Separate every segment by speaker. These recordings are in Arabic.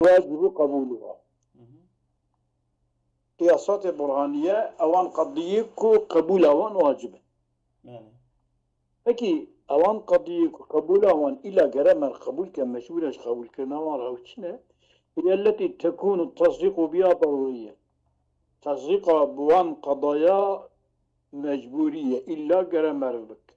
Speaker 1: واجب قبولها. قياسات برهانية أوان قضية قبول أوان واجبة. أكي أوان قضية قبول أوان إلى جرم القبول كمشهورة قبول كنوار أو شنة هي التي تكون التصديق بها ضرورية. تصديق بوان قضايا مجبورية إلا جرم الربك،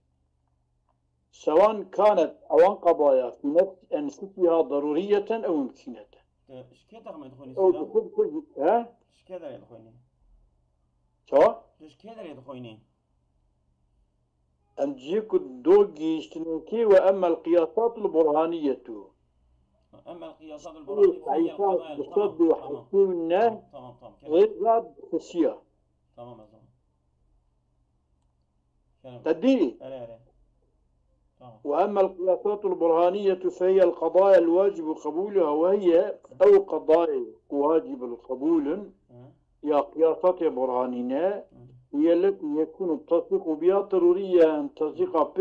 Speaker 1: سواء كانت أوان قضايا في نفس أنفسها ضرورية أو ممكنة.
Speaker 2: ايش كده ما يدخلني
Speaker 1: أو بخصوص ها؟
Speaker 2: ايش كده يدخلني؟
Speaker 1: شو؟
Speaker 2: ايش كده يدخلني؟
Speaker 1: أم جيكو دوغي اشتنوكي وأما القياسات البرهانية
Speaker 2: اما القياسات البرهانية فهي القضايا.
Speaker 1: بصد
Speaker 2: تمام
Speaker 1: وحسونة
Speaker 2: تمام
Speaker 1: غير ذات خصية.
Speaker 2: تمام
Speaker 1: تدري؟
Speaker 2: تمام.
Speaker 1: وأما القياسات البرهانية فهي القضايا الواجب قبولها، وهي أو قضايا واجب القبول يا قياسات برهانية هي التي يكون التصديق بها ضرورية أن تصديق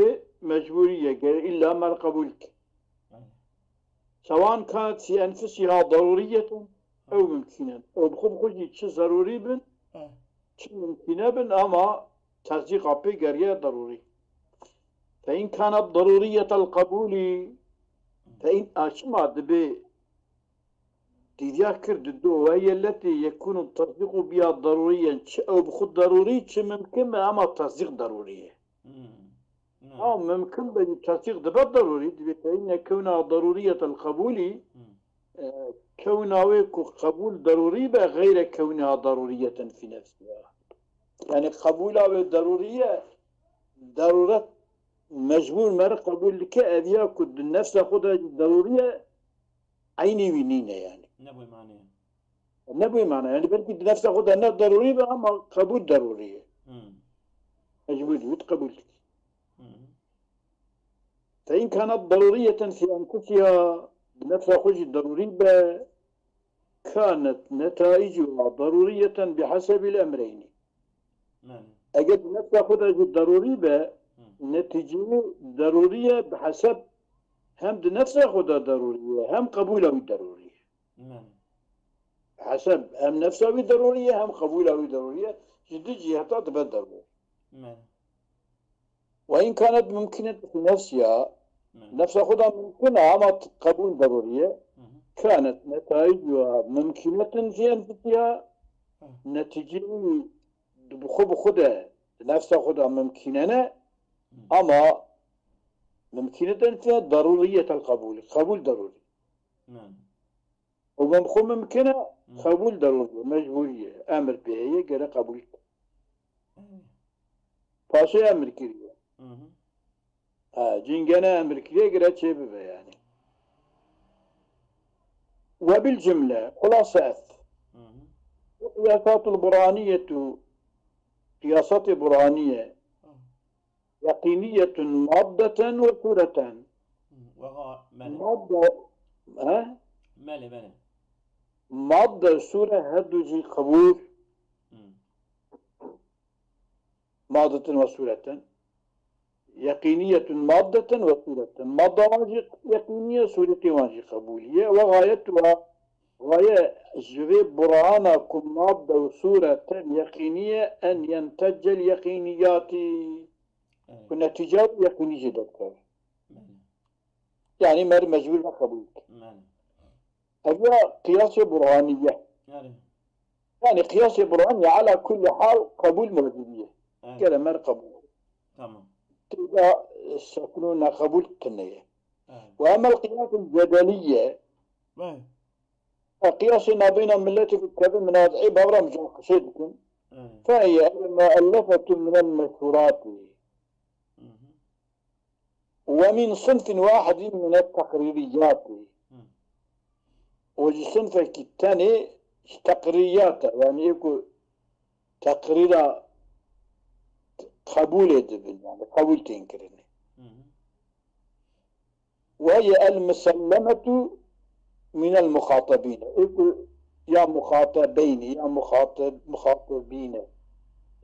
Speaker 1: بمجبورية إلا ما قبولك، سواء كانت في أنفسها ضرورية أو ممكنة. أو بخوجي تش ضروري بن تش ممكنة بن أما تصديق بها ضروري. فإن كانت ضرورية القبول فإن أشمع دبي تذكر الدو وهي التي يكون التصديق بها ضروريا أو بخود ضروري ممكن أما التصديق ضروري أو ممكن بأن التصديق دبا ضروري. فإن كونها ضرورية القبول كونها قبول ضروري غير كونها ضرورية في نفسها. يعني قبولها ضرورية ضرورة مجبور مر قبول لك أذيا كد النفس خدها ضرورية عيني وينينة يعني نبوي معنى يعني بلكي النفس خدها أنها ضرورية أما قبول ضرورية مجبور وتقبل لك. فإن كانت ضرورية في أنفسها بنفس خدها ضرورية كانت نتائجها ضرورية بحسب الأمرين. أجد نفس خدها ضرورية نتيجة ضرورية بحسب هم نفسها خدها ضرورية هم قبولها ضرورية. حسب هم نفسها ضرورية هم قبولها ضرورية جدي جهتها تبقى ضرورية. وإن كانت ممكنة في نفسها نفسها خدها ممكنة أما قبول ضرورية كانت نتائجها ممكنة في أنفسها نتيجة بخدها نفسها خدها ممكنة أما ممكنة فيها ضرورية القبول. قبول ضروري وممكن ممكنة قبول ضروري مجبورية أمر بها غير قبول فاشي أمر كريه جنجنا أمر كريه غير شيء بها يعني. وبالجملة خلاصة القياسات البرهانية قياسات برهانية يقينية مادة وصورة. مادة صورة هدوجي قبول مادة وصورة يقينية مادة وصورة. مادة واجي يقينية صورة واجي قبولية وغايتها غاية جريب برهانا كم مادة وصورة يقينية أن ينتج اليقينيات والنتيجات يقينية دكتور يعني مر مجبور قبولك. هذا قياس برهانية يعني قياس برهانية على كل حال قبول موجودية كده مر قبول تبقى سكنون قبول التنية. وأما القياس الجدلية قياسنا بين ملتي في الكتاب من هذا عبارة مش قصيدكم فهي مؤلفة من المشهورات ومن صنف واحد من التقريريات والصنف الثاني تقريريات يعني يكون تقرير قبول يعني قبول تنكرني. وهي المسلمة من المخاطبين يقول يا مخاطبين يا مخاطبين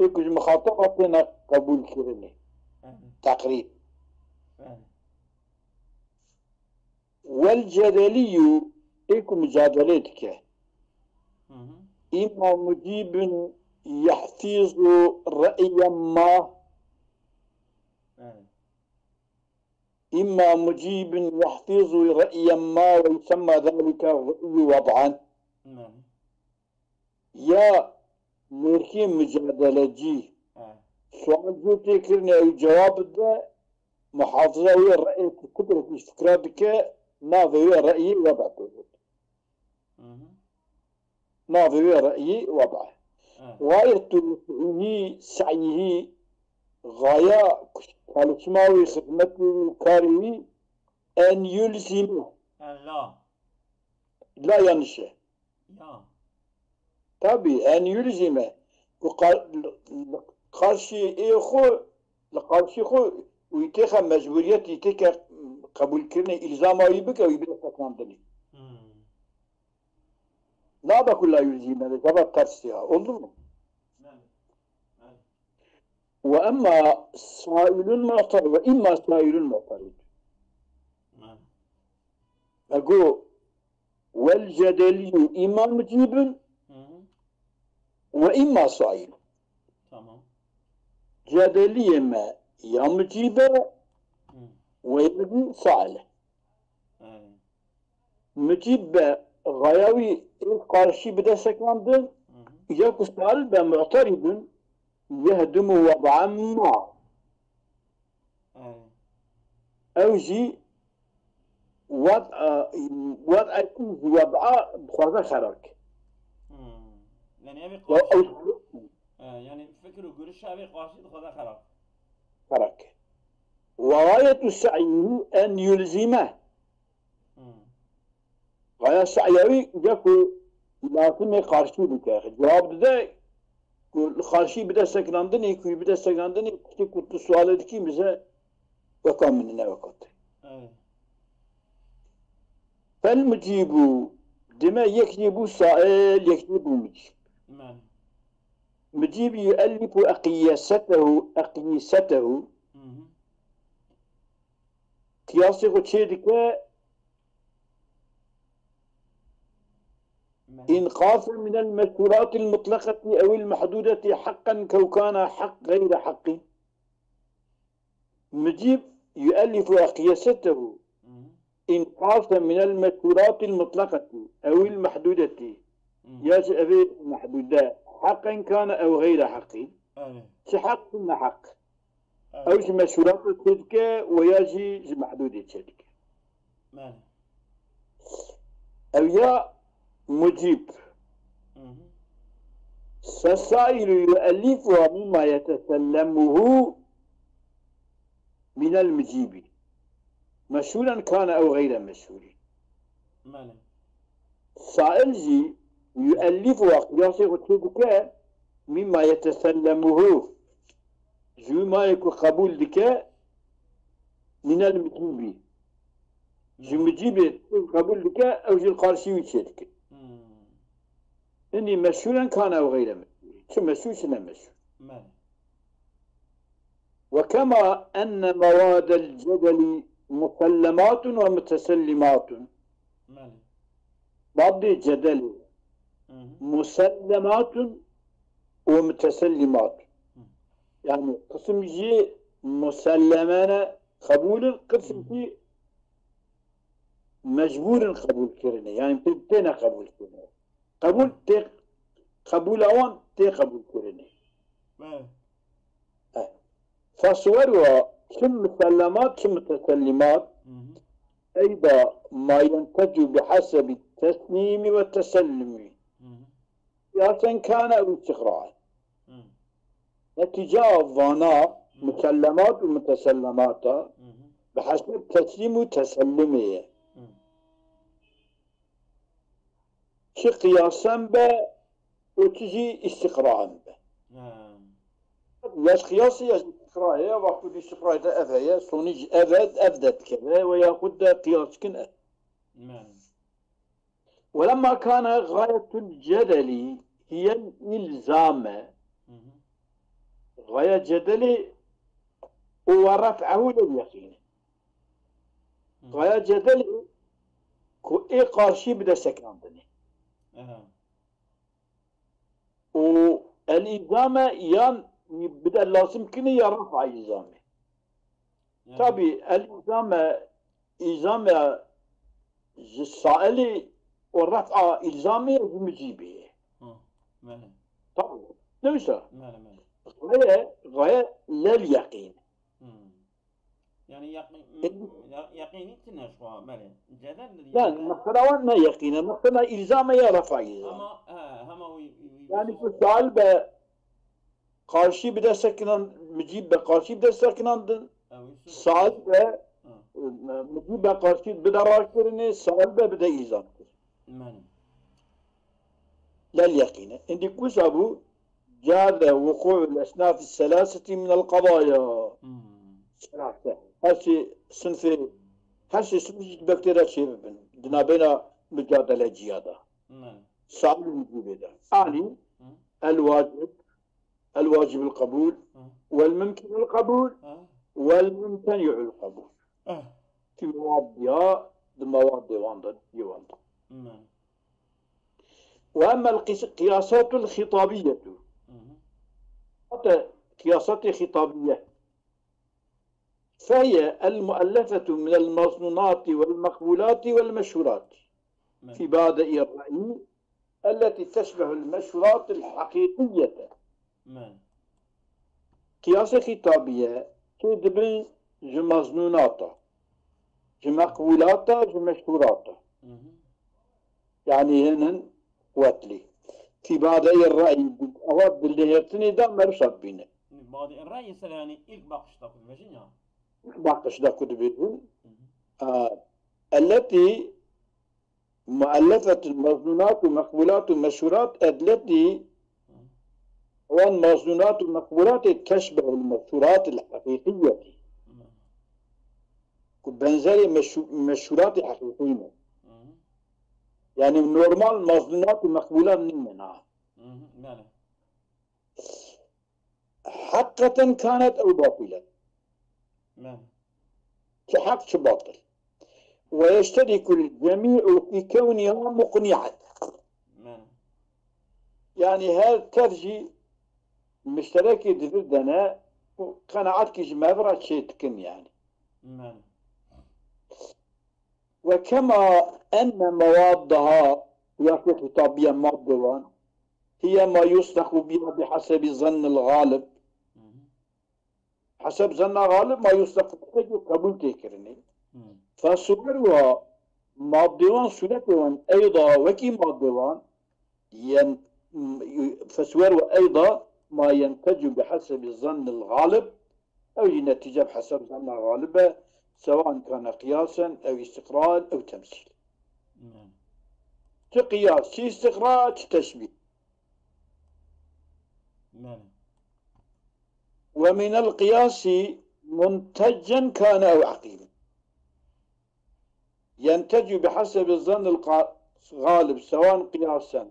Speaker 1: يقول مخاطبتنا قبول كرني تقريب. والجدلي إيكو مجادلتك
Speaker 2: مم.
Speaker 1: إما مجيب يحفظ رأيا ما إما مجيب يحفظ رأيا ما ويسمى ذلك الرأي وضعا يا ميركي مجادلة جي سؤال جو تكرني أو جواب ده محافظة هي الرأي كتر فكراتك ما هو رأيي وضعه ما هو رأيي وضعه غاية سعيه غاية كالسماوي خدمته كاري أن يلزمه لا ينشأ طبي أن يلزمه قارشي إيخو لقارشي خو ويتيخا مجبوريات يتيكا قبول كرني إلزامه يبكى ويبقى سكاندني لا بقول لا يلزمه هذا ترسيها أظن وأما سائل معترض وإما سائل معترض أقول والجدلي إما مجيب وإما سائل جدلي ما يا مجيب ويبدي سائل مجيب غياوي قارشي بدا سكاندن ياكو سائل بمعترض يهدم وضعا ما أوجي وضع بخوضة خرق
Speaker 2: يعني أبي قارشي يعني فكروا قرش أبي قارشي بخوضة
Speaker 1: خرق وغاية السعي أن يلزمه غاية السعي يقول لازم قارشي بك جواب ده الخارشي بدا سكناندني كوي بدا سكناندني كنت السؤال دكي مزا وكان مننا وقت فالمجيب دما يكذب سائل يكذب مجيب مجيب يؤلف أقيسته قياسي غتشيدك إن خاف من المشهورات المطلقة أو المحدودة حقا كو كان حق غير حق مجيب يؤلف أقيسته إن خاف من المشهورات المطلقة أو المحدودة يا أبي محدودة حقا كان أو غير حق شحق ثم حق أو مشهورات تلك وياجي محدودة تلك أو يا مجيب فالسائل يؤلفها مما يتسلمه من المجيب مشهولا كان أو غير مشهول سائل جي يؤلفها قياسي غتوبك مما يتسلمه جو ما يكون قبول لك من المجيب جو مجيب قبول لك أو جو القارشي ويشيلك إني مشهولا كان أو غير مشهول شو مشهول شنو مشهول وكما أن مواد الجدل مسلمات ومتسلمات بعض الجدل مسلمات ومتسلمات يعني قسم جي مسلمان قبول قسم جي مجبور قبول كرني يعني تبتنا قبول كرني قبول أوان تي قبول كرني فصوروا كم مسلمات كم متسلمات أيضا ما ينتج بحسب التسليم والتسلم قياسا كان أو استقراء نتيجة الظناء مسلمات ومتسلمات بحسب التسليم والتسلم شي قياسا به وتجي استقراء به ياش قياسي ياش استقراء وقت الاستقراء ده أفايا صونيج أفدت كذا ويأخذ قياس كنه ولما كان غاية الجدل هي الإلزام غاية جدلي ورفعه لليقين غاية جدلي كو اي قارشي بدا سكراندني والإلزامة يان بدأ لازم كني يرفع إلزامه تابي إلزامة السائل والرفع إلزامه بمجيبه طبعا ليش غاية لا اليقين
Speaker 2: يعني يقيني تنشوا ماله جدل
Speaker 1: لا مثلا وانا يقينا مثلا إلزامه يرفع يعني في السؤال قارشي بدا سكنان مجيب قارشي بدا سكنان سؤال مجيب قارشي بدا راكرني سؤال بدا إلزام لا اليقين عندي كوش أبو جاز وقوع الأصناف الثلاثة من القضايا ثلاثة هسي صنف بكتيريا شيء دنا بين مجادلة جيادة صعب المجيب هذا يعني الواجب القبول والممكن القبول والممتنع القبول في مواد يواند وأما القياسات الخطابية قياسات خطابية فهي المؤلفة من المظنونات والمقبولات والمشهورات في بادئ الرأي التي تشبه المشهورات الحقيقية قياس خطابية تدبن مظنونات مقبولات مشهورات يعني هن واتلي في بادئ الرأي أود اللي يرتني ده مرصد بينا
Speaker 2: بادئ الرأي يعني إلك باقش تاكل بجنيا
Speaker 1: باقش تاكل بجنيا التي مؤلفة المظنونات ومقبولات ومشهورات التي والمظنونات والمقبولات تشبه المشهورات الحقيقية بنزل مشهورات حقيقية يعني نورمال مظنونات ومقبولات منها حقة كانت أو باطلة كحق باطل ويشترك الجميع في كونها مقنعة يعني هذا ترجي مشتركة جدا قناعتك جمابرة شيء تكن يعني وكما أن موادها في خطابية مادوان هي ما يصدق بها بحسب ظن الغالب حسب ظن الغالب ما يصدق بها قبول تكرني فصورها مادوان سلطوان أيضا وكي مادوان فصورها أيضا ما ينتج بحسب الظن الغالب أو ينتج بحسب ظن الغالب سواء كان قياسا أو استقراء أو تمثيل قياس شي استقراء تشبيه ومن القياس منتجا كان أو عقيما ينتج بحسب الظن الغالب سواء قياسا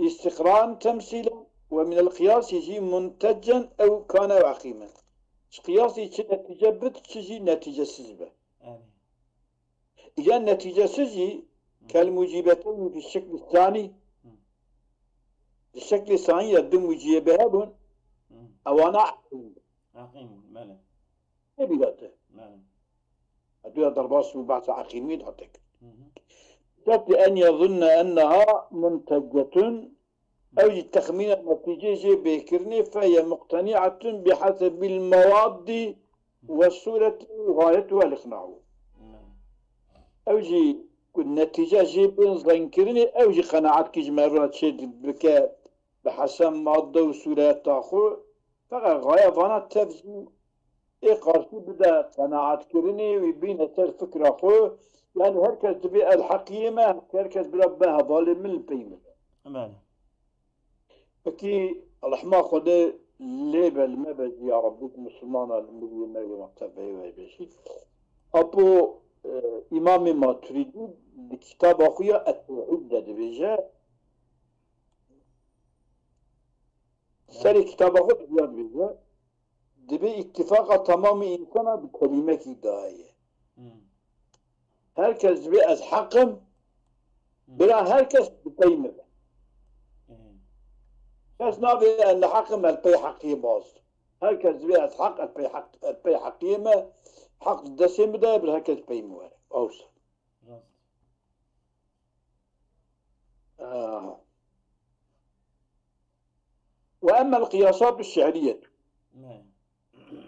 Speaker 1: استقراء تمثيلا ومن القياس يجي منتجا أو كان أو عقيما قياسي نتيجة تجي نتيجة سزبة إذا النتيجة سزي كالمجيبتين في الشكل الثاني الشكل الثاني يدم مجيبها بون أو أنا
Speaker 2: عقيم ماله
Speaker 1: بلاته هذول ضربات بعض عقيمين حتى أن يظن أنها منتجة أو التخمين النتيجة بكرني فهي مقتنعة بحسب المواد والصورة غايتها الإقناع أو جي النتيجة جي بين ظنكرني أو جي قناعات كجمرات شيء بك بحسب مادة وصورة تأخذ فقط غاية فانا تفزي إقارتي بدا قناعات كرني ويبين الفكرة خو يعني هركز تبي الحقيمة هركز بربها ظالم من البيمة
Speaker 2: أمان
Speaker 1: فكي الرحمة خده ليبل ما بجي يا ربك مسلمان المدير ما يمتفعي ويبشي أبو إمام ماتريدي لكتاب أخويا التوحيد ده بيجا سري كتاب أخويا بيجا دبي اتفاق تمام إنسان بكلمة داعية herkes bir az hakkım بلا herkes بقيمة بس نبي أن حكم البي حقي باز herkes bir az hak البي حقيمة حق الدسم ده بلا herkes قيمة أوصل وأما القياسات الشعرية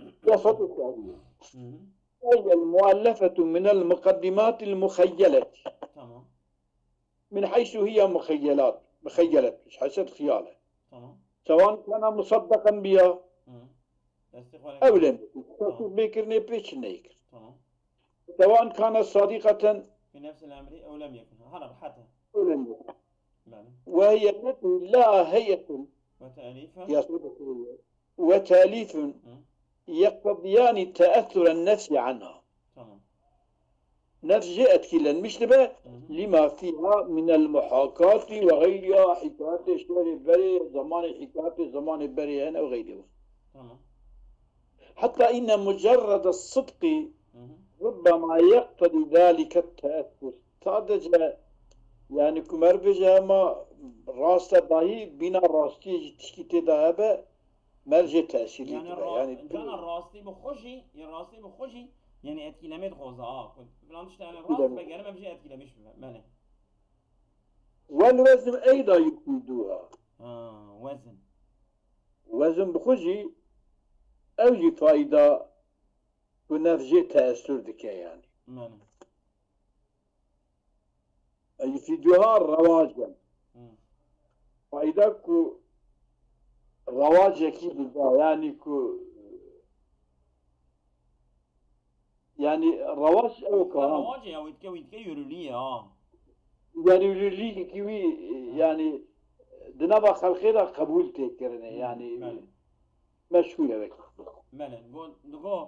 Speaker 1: القياسات الشعرية هي المؤلفة من المقدمات المخيلة من حيث هي مخيلة مش حسب خيالة سواء كان مصدقا بها أو لم بيكرني بيش نيكر سواء كانت صادقة
Speaker 2: في نفس الأمر أو لم يكن هذا حتى
Speaker 1: أو لم يكن وهي التي لا هيئة وتاليف يقتضيان تأثر النفس عنها نفس جاءت كلا المشتبه لما فيها من المحاكاة وغيرها حكايات الشعر بري زمان حكايات زمان بري هنا وغيره حتى إن مجرد الصدق ربما يقتضي ذلك التأثر صادق يعني كمر بجامع راست داهي بنا راستي تشكيت دهبه مرجع تأثير
Speaker 2: يعني جانا راستي بخوشي الراستي بخوشي يعني اتكلمت غوزاء فلان تشتغل الراس بقى ما بجي اتكلمش ماله
Speaker 1: والوزن ايضا يفيدوها وزن بخوشي اوجي فايدة ونرجع تأثير دكا يعني
Speaker 2: ماله
Speaker 1: يفيدوها رواجا فايدة كو رواج كي يعني كو يعني رواج او كلام
Speaker 2: رواج او يتكوي يروليه
Speaker 1: يعني يروليه كيوي يعني دنبا خلقيدا قبول تكرنه يعني مشهورة بك
Speaker 2: نقول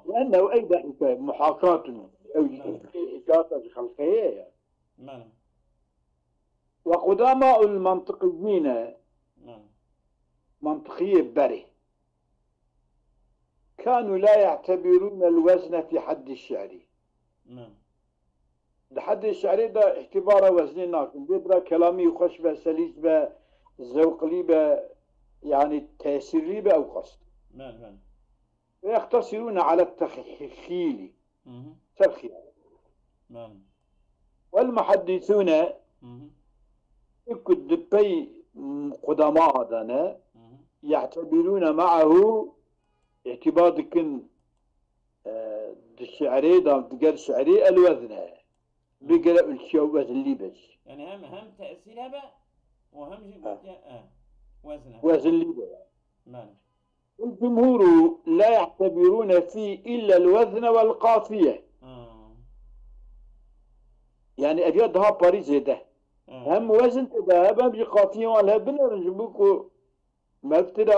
Speaker 1: لأنه أيضا حكاية محاكاة أو حكاية خلقية
Speaker 2: يعني
Speaker 1: وقداماء المنطقيين منطقية بري كانوا لا يعتبرون الوزن في حد الشعري الحد الشعري ده اعتباره وزن ناقم بيبرا كلامي يخش به سليس به ذوق لي به يعني تأثير لي به أو قصد ويقتصرون على التخيل ترخيل والمحدثون يكد بي قدماء دانا يعتبرون معه اعتبار كن الشعري دقال شعري الوزن بقرأ الشيء وزن لي بس
Speaker 2: يعني هم تأثيرها بقى وهم شيء وزنها
Speaker 1: وزن لي بس الجمهور لا يعتبرون فيه إلا الوزن والقافية يعني أجدها باريس ده هم وزن تذهب هم قافية ولا بنرجبوكو ما ابتدى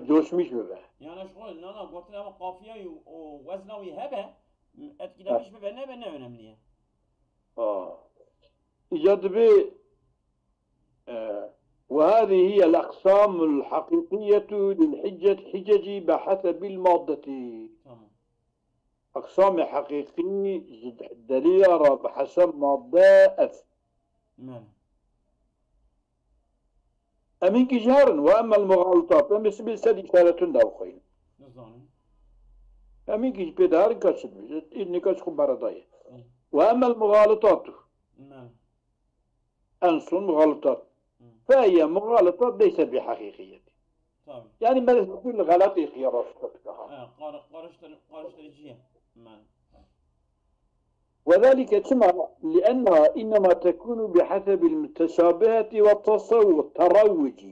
Speaker 1: جوش مش ببه
Speaker 2: يعني شغل انا قلت له قافيه ووزنه ويهبه اتكلم مش ببه نبه منيه
Speaker 1: إيجاد به وهذه هي الأقسام الحقيقية حجج بحسب المادة أقسام حقيقية دليل بحسب مادة أف أمين جهارا وأما المغالطات أما سبيل سدي كالتون داو خوين أمين كي بدار كاتشد إني كاتشكم بارداية وأما المغالطات أنصن مغالطات فهي مغالطات ليست بحقيقية يعني ما تقول غلطي خيارات
Speaker 2: قارشت الجيه
Speaker 1: وذلك كما لأنها إنما تكون بحسب المتشابهة والتروج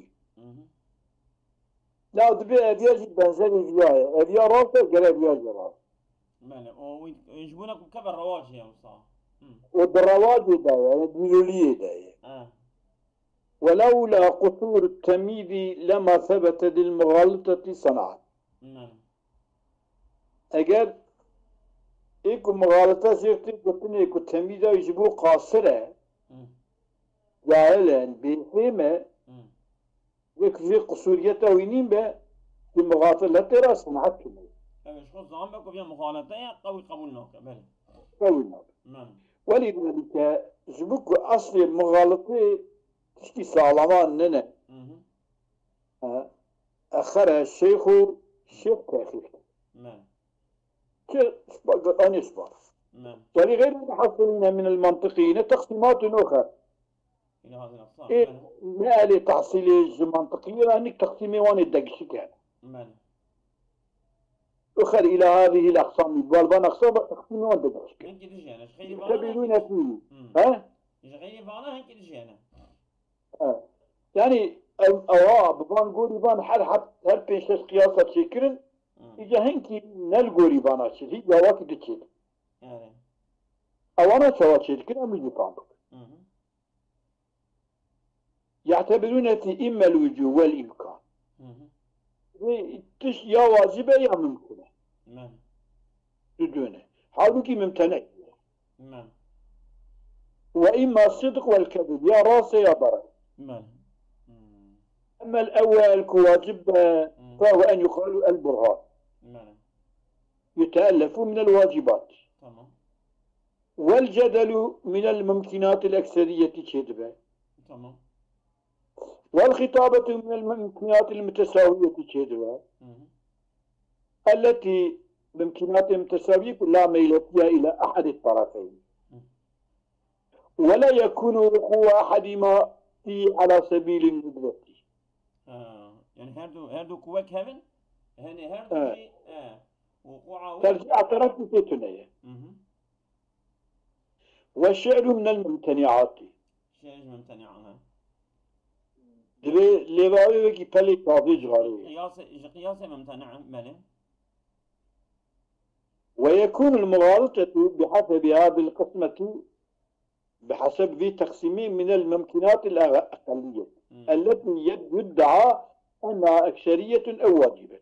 Speaker 1: لا تبي أبياج بنزل فيها أبيا راسه قال أبياج راس
Speaker 2: ويجبونك كبر رواج يا مصطفى
Speaker 1: والرواج ده يعني الميولية ده ولولا قصور التمييز لما ثبت للمغالطة صنعت أجل إيكو مغالطة سيرتي قلتني إيكو تمييزا يجبو قاصرة جاهلا بفهمة يكفي قصوريته وينين به في مغالطة لا صنعت كله
Speaker 2: شو الزعم بكو فيها مغالطة قوي قبولنا
Speaker 1: قبولنا ولذلك جبك أصل مغالطة تشكي سالمان ننا أخرها الشيخ كافي أن يصبر ولغير المحصلين من المنطقيين تقسيمات أخرى
Speaker 2: إلى هذه الأقسام
Speaker 1: ما لي تحصيل المنطقية لأنك تقسيمي وان الدقشي كان أخر إلى هذه الأقسام والبان أقسام تقسيمي وان الدقشي يعتبرون فيه ها؟ يعني ببان قولي بان هر بيشتش قياسة شكرن إجا هنكي نلقوري بانا شد هي جواكي دتشد أوانا شوات شكرن أمجي فاندك يعتبرون في إما الوجوب والإمكان يا واجبة يا ممكنة بدونه حالك ممتنع وإما الصدق والكذب يا راسي يا برا أما الأول كواجب فهو أن يقال البرهان يتألف من الواجبات والجدل من الممكنات الأكثرية كذبة والخطابة من الممكنات المتساوية كذبة التي بامكانات متساوية لا ميل فيها إلى أحد الطرفين ولا يكون وقوع أحدهما على سبيل الندبة
Speaker 2: يعني هردو كوك هفن هني هردو شيء وقوع
Speaker 1: ترجع طرف تتنية والشعر من الممتنعات
Speaker 2: شعر ممتنعها
Speaker 1: لباوي وكي بلي طابج غاري
Speaker 2: قياس ممتنع ماله
Speaker 1: ويكون المغالطة بحسب هذه القسمة بحسب في تقسيم من الممكنات الأقلية التي يدعى أنها أكثرية أو واجبة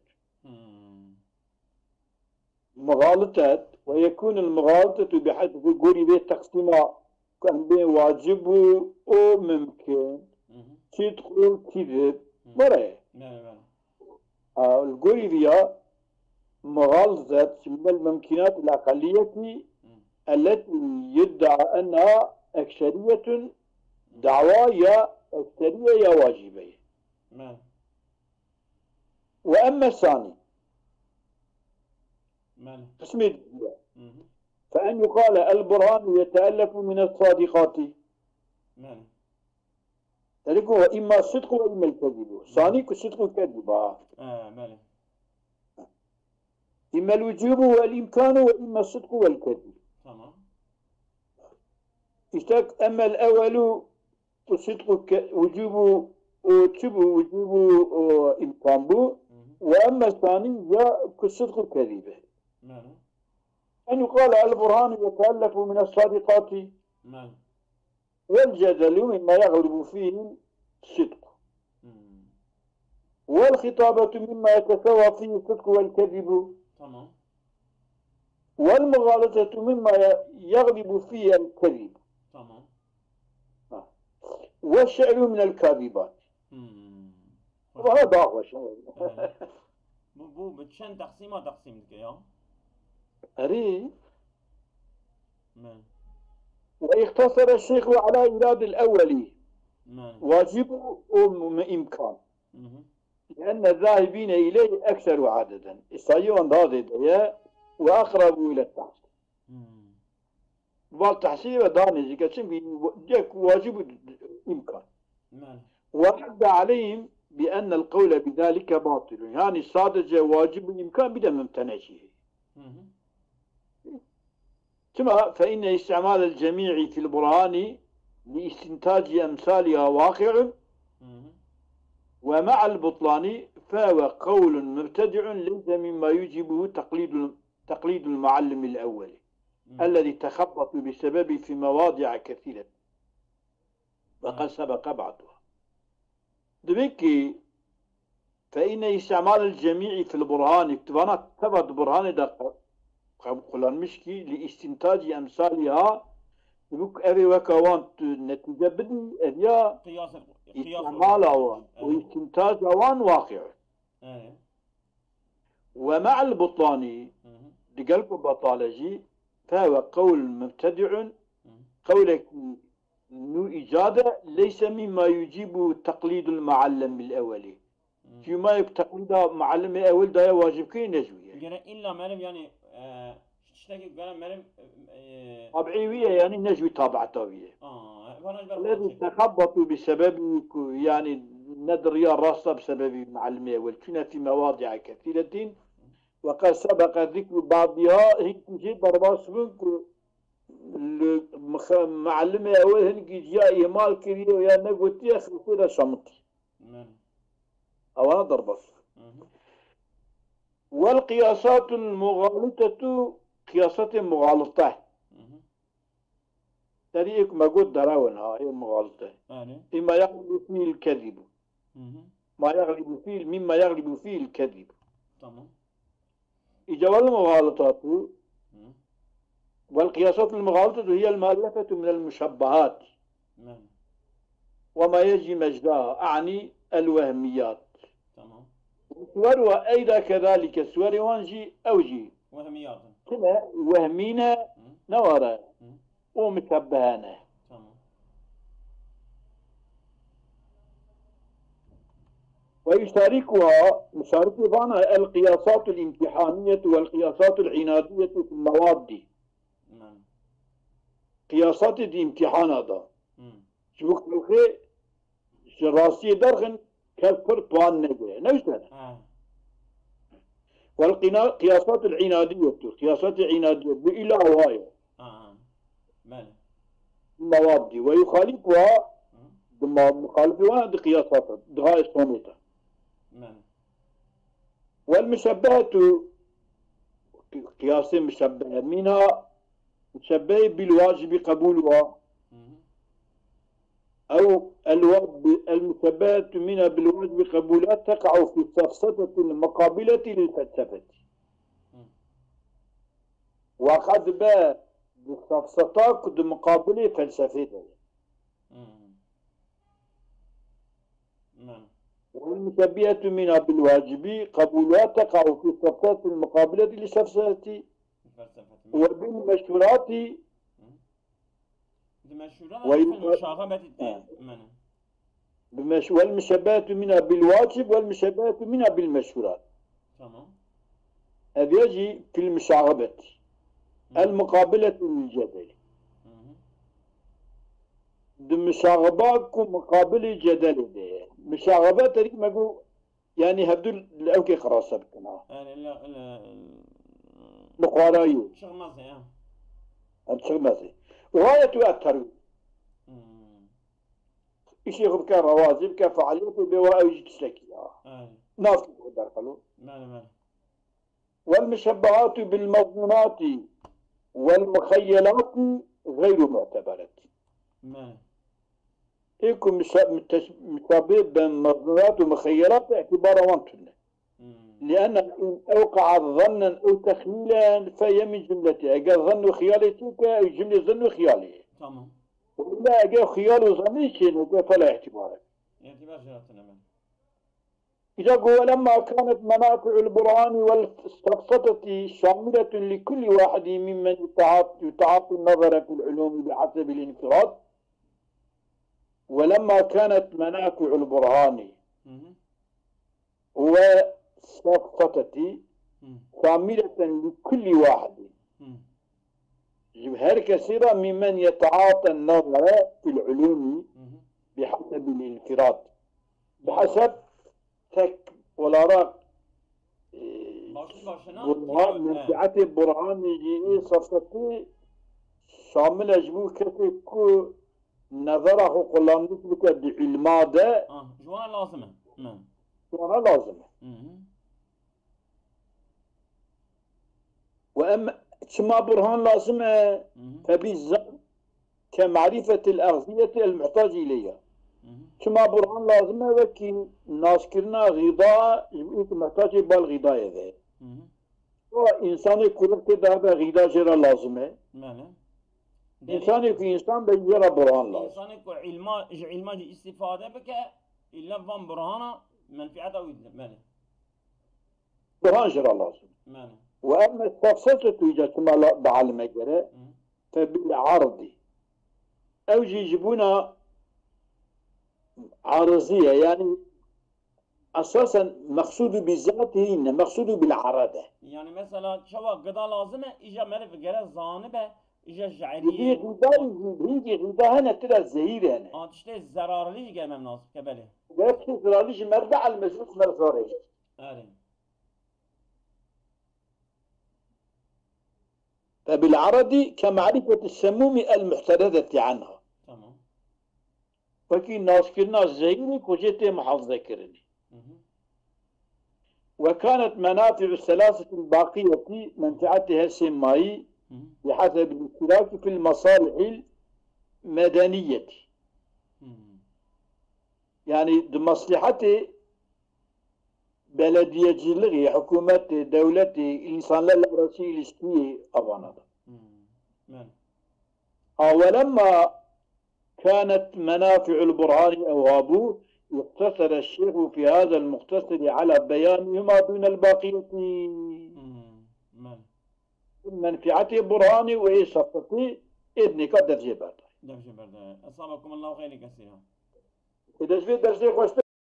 Speaker 1: مغالطات ويكون المغالطة بحسب قولي به تقسيمها كان بين واجب أو ممكن صدق أو كذب مرة القولي بها مغالطة من الممكنات الأقلية التي يدعى أنها أكثرية دعوى يا أكثرية يا واجبية وأما الثاني قسم الدنيا فأن يقال البرهان يتألف من الصادقات ذلك هو إما الصدق وإما الكذب ثاني كالصدق والكذب إما الوجوب والإمكان وإما الصدق والكذب اشتاق أما الأول الصدق وجوب وجوب إمكان بو وأما الثاني جاء كالصدق الكذبة أن يقال البرهان يتألف من الصادقات والجدل مما يغلب فيه الصدق والخطابة مما يتساوى فيه الصدق والكذب والمغالطة مما يغلب فيه الكذب والشعر من الكاذبات وهذا هو شيء
Speaker 2: بو بتشن تقسيم يا
Speaker 1: أري ويختصر الشيخ على إيراد الأولي واجب وإمكان لأن الذاهبين إليه أكثر عددا إصايون هذا وأقرب إلى التحصيل والتحصيل دانجي كتشم جاك واجب إمكان ورد عليهم بأن القول بذلك باطل يعني صادق واجب إمكان بدون ممتنع شيء ثم فإن استعمال الجميع في البرهان لاستنتاج أمثالها واقع ومع البطلان فهو قول مبتدع ليس مما يجبه تقليد المعلم الأول الذي تخبط بسبب في مواضع كثيرة وقد سبق بعضها دبكي فإن استعمال الجميع في البرهان اكتبانات ثبت برهان دقة قلن مشكي لاستنتاج أمثالها يبقى أبي وكوانت نتيجة بدي أبيا استعمال أوان واستنتاج أوان واقع ومع البطلاني لقلب بطالجي فهو قول مبتدع قولك نو إجادة ليس مما يجيب تقليد المعلم الأولي. فيما يتقليد معلم الأول ده واجب كي نجوية.
Speaker 2: يعني إلا مرم يعني تشتكي قال مرم
Speaker 1: طبيعية يعني نجوي طابعتوية. الذي تخبطوا بسبب يعني ندريا راسة بسبب معلم الأول. كنا في مواضع كثيرة وقد سبق ذكر بعضها هيك جيد برباس منكم معلم الأول هنجي جاء مال كريو يا نقولتي أخي كده شمتي. أو أنا ضربص. والقياسات المغالطة قياسات مغالطة. طريق ما قلت دراون هاي المغالطة. إما يغلب فيه الكذب. ما يغلب فيه مما يغلب فيه الكذب.
Speaker 2: تمام.
Speaker 1: إجابة المغالطات والقياسات المغالطة هي المؤلفة من المشبهات. وما يجي مجدها أعني الوهميات.
Speaker 2: تمام.
Speaker 1: سورها أيضا كذلك سور وانجي أوجي
Speaker 2: وهميات
Speaker 1: كما وهمينا نورا ومشبهانا.
Speaker 2: تمام.
Speaker 1: ويشاركها بنا القياسات الامتحانية والقياسات العنادية في المواد. قياسات الامتحان هذا شبك الخي راسي درغن كفر طوان نجري نوشنا. والقياسات العنادية قياسات العنادية بإلى هواية مواد ويخالفها مخالفها قياسات دغاء الصومية. والمشبهة قياس مشبهة منها مشبهة بالواجب قبولها أو المشبهة منها بالواجب قبولها تقع في السفسطة المقابلة للفلسفة. وقد باء بالسفسطة قد مقابلة فلسفة. والمشبهة منها بالواجب قبولها تقع في السفسطة المقابلة للفلسفة. وبالمشهورات والمشبهة منها بالواجب والمشبهة منها بالمشهورات.
Speaker 2: تمام.
Speaker 1: هذا يجي في المشاغبة المقابلة للجدل. المشاغبة مقابل جدل ده مشاغبة تريد ما يقول يعني هبدو الأوكي خراسة بكنا. نقارايو.
Speaker 2: شغمازي
Speaker 1: شغمازي. وغاية الترويج. إشي غب كان روازب كفعاليات بواء تشتكي. ناس يقدر قالوا. والمشبهات بالمضمونات والمخيلات غير معتبرة. يكون مشابه بين مضمونات ومخيلات اعتبارا وانتنا. لأن إن أوقع ظنا أو تخيلا فهي من جملته. أجا ظن وخيالي تلك جملة ظن وخيالي.
Speaker 2: تمام.
Speaker 1: وإلا أجا خيال وظني شيء فلا اعتبار. إذا قول لما كانت منافع البرهان والسفسطة شاملة لكل واحد ممن يتعاطي النظر في العلوم بحسب الانفراد. ولما كانت منافع البرهان والسفسطة شاملة لكل واحد جمهور كثيرة ممن يتعاطى النظر في العلوم بحسب الانفراد بحسب تك ولا راق برهان مرجعة برهان يجي صفتي شامل أجبو كتكو نظره قلان نسبك بعلماء ده
Speaker 2: جوانا لازمة
Speaker 1: جوانا لازمة وأما كما برهان لازمة فبالزم كمعرفة الأغذية المحتاج إليها كما برهان لازمة وكي ناس كرنا غذاء يبقى محتاج بالغذاء ذا وإنسان كلك ده غذاء جرى لازمة إنسان في إنسان بيجرى برهان لازم
Speaker 2: إنسان كو علما استفادة بك إلا فان برهانا منفعته ويدل
Speaker 1: برهان جرى لازم وأما التفصيل توجد كما بعلم جرى فبالعرض أوجي يجيبونا عارضية، يعني أساسا مقصود بذاته إن مقصود بالعرضة.
Speaker 2: يعني مثلا شو قضاء لازمه إجا مرف جرى زانبه إجا
Speaker 1: يجي
Speaker 2: جعليه
Speaker 1: غذاء يجي غذاء هنا ترى زهير هنا.
Speaker 2: تشتي الزرار ليش جاي مناسب كبله.
Speaker 1: بس زراليش مربع المجلس مرزاري.
Speaker 2: أري.
Speaker 1: فبالعرض كمعرفة السموم المحترزة عنها.
Speaker 2: تمام.
Speaker 1: فكي الناس كنا زهير كوجيتي محافظة كرني. وكانت منافع الثلاثة الباقية منفعتها السمائي بحسب الاشتراك في المصالح المدنية. يعني مصلحة بلدية جلغي حكومة دولة الإنسان للرسي الإسكي أبانا. ولما كانت منافع البرهان أوهابه يقتصر الشيخ في هذا المختصر على بيان ما دون الباقية منفعة برهاني وإصفتي ابنك درجة برد.
Speaker 2: أصابكم الله خير كثيرا.
Speaker 1: إذا في درجة